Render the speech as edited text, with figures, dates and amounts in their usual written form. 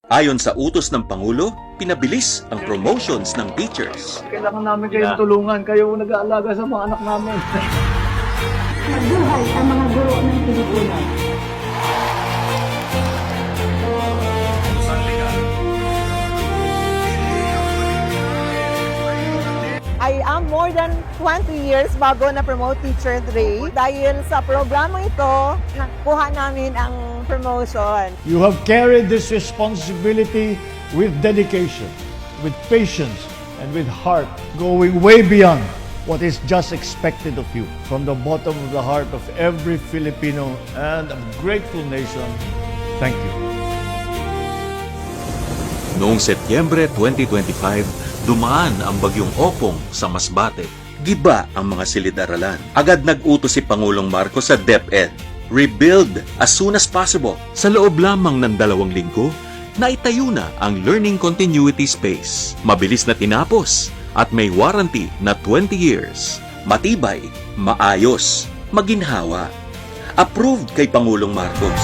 Ayon sa utos ng Pangulo, pinabilis ang promotions ng teachers. Kailangan namin kayong tulungan. Kayo nag-aalaga sa mga anak namin. Mabuhay ang mga guro ng Pilipinas. I am more than 20 years bago na-promote Teacher Dre. Dahil sa programa ito, nakuha namin ang promotion. You have carried this responsibility with dedication, with patience, and with heart, going way beyond what is just expected of you. From the bottom of the heart of every Filipino and a grateful nation, thank you. Noong Setyembre 2025, dumaan ang bagyong Opong sa Masbate. Giba ang mga silid-aralan. Agad nag-utos si Pangulong Marcos sa DepEd. Rebuild as soon as possible. Sa loob lamang ng 2 linggo, naitayo na ang Learning Continuity Space. Mabilis na tinapos at may warranty na 20 years. Matibay, maayos, maginhawa. Approved kay Pangulong Marcos.